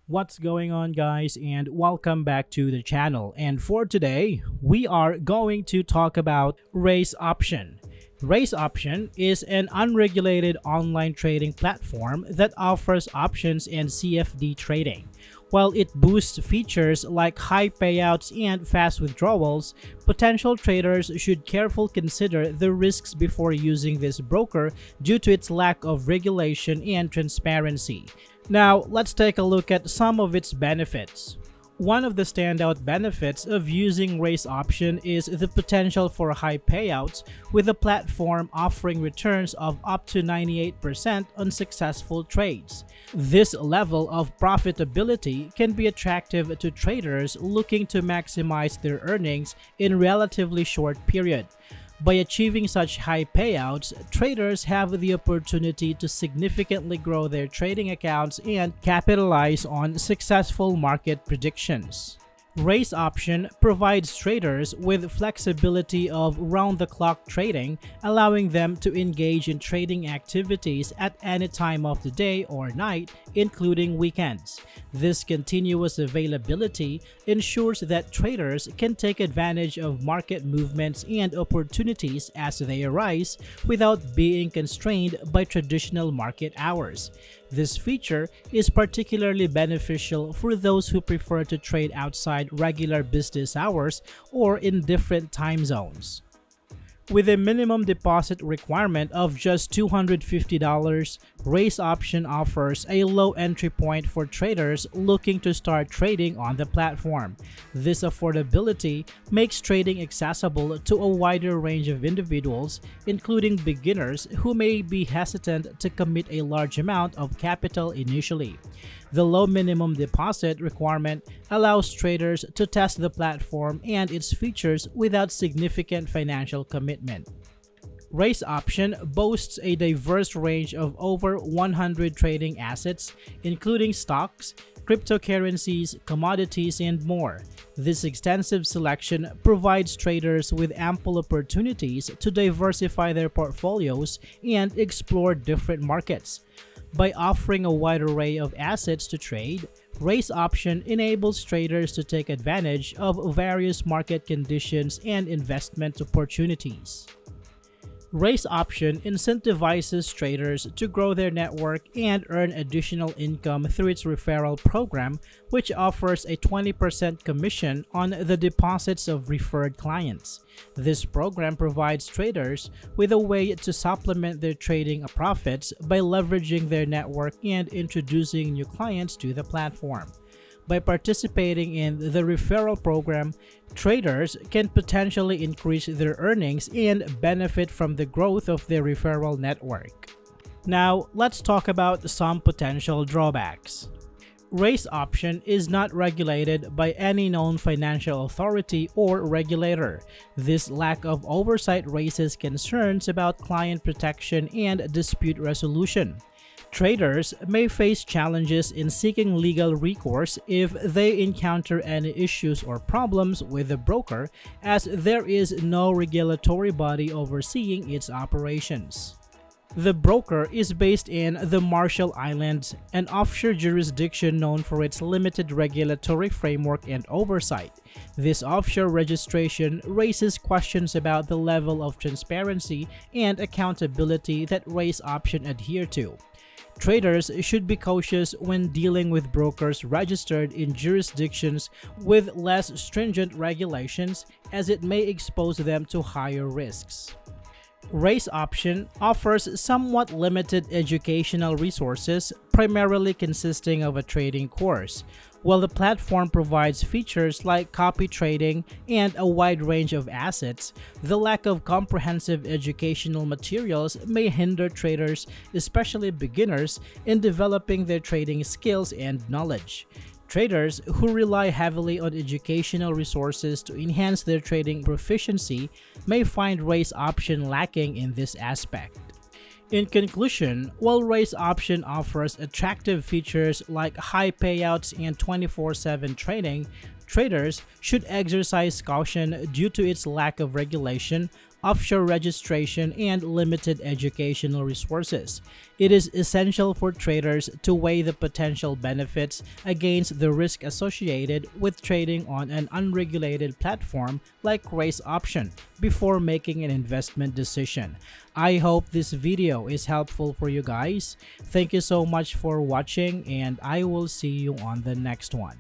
What's going on, guys, and welcome back to the channel. And for today, we are going to talk about RaceOption. RaceOption is an unregulated online trading platform that offers options and CFD trading. While it boosts features like high payouts and fast withdrawals, potential traders should carefully consider the risks before using this broker due to its lack of regulation and transparency. Now, let's take a look at some of its benefits. One of the standout benefits of using RaceOption is the potential for high payouts, with the platform offering returns of up to 98% on successful trades. This level of profitability can be attractive to traders looking to maximize their earnings in a relatively short period. By achieving such high payouts, traders have the opportunity to significantly grow their trading accounts and capitalize on successful market predictions. RaceOption provides traders with flexibility of round-the-clock trading, allowing them to engage in trading activities at any time of the day or night, including weekends. This continuous availability ensures that traders can take advantage of market movements and opportunities as they arise without being constrained by traditional market hours. This feature is particularly beneficial for those who prefer to trade outside regular business hours or in different time zones. With a minimum deposit requirement of just $250, RaceOption offers a low entry point for traders looking to start trading on the platform. This affordability makes trading accessible to a wider range of individuals, including beginners who may be hesitant to commit a large amount of capital initially. The low minimum deposit requirement allows traders to test the platform and its features without significant financial commitment. RaceOption boasts a diverse range of over 100 trading assets, including stocks, cryptocurrencies, commodities, and more. This extensive selection provides traders with ample opportunities to diversify their portfolios and explore different markets. By offering a wide array of assets to trade, RaceOption enables traders to take advantage of various market conditions and investment opportunities. RaceOption incentivizes traders to grow their network and earn additional income through its referral program, which offers a 20% commission on the deposits of referred clients. This program provides traders with a way to supplement their trading profits by leveraging their network and introducing new clients to the platform. By participating in the referral program, traders can potentially increase their earnings and benefit from the growth of their referral network. Now, let's talk about some potential drawbacks. RaceOption is not regulated by any known financial authority or regulator. This lack of oversight raises concerns about client protection and dispute resolution. Traders may face challenges in seeking legal recourse if they encounter any issues or problems with the broker, as there is no regulatory body overseeing its operations. The broker is based in the Marshall Islands, an offshore jurisdiction known for its limited regulatory framework and oversight. This offshore registration raises questions about the level of transparency and accountability that RaceOption adhere to. Traders should be cautious when dealing with brokers registered in jurisdictions with less stringent regulations, as it may expose them to higher risks. RaceOption offers somewhat limited educational resources, primarily consisting of a trading course. While the platform provides features like copy trading and a wide range of assets, the lack of comprehensive educational materials may hinder traders, especially beginners, in developing their trading skills and knowledge. Traders who rely heavily on educational resources to enhance their trading proficiency may find RaceOption lacking in this aspect. In conclusion, while RaceOption offers attractive features like high payouts and 24/7 trading, traders should exercise caution due to its lack of regulation, offshore registration, and limited educational resources. It is essential for traders to weigh the potential benefits against the risk associated with trading on an unregulated platform like RaceOption before making an investment decision. I hope this video is helpful for you guys. Thank you so much for watching, and I will see you on the next one.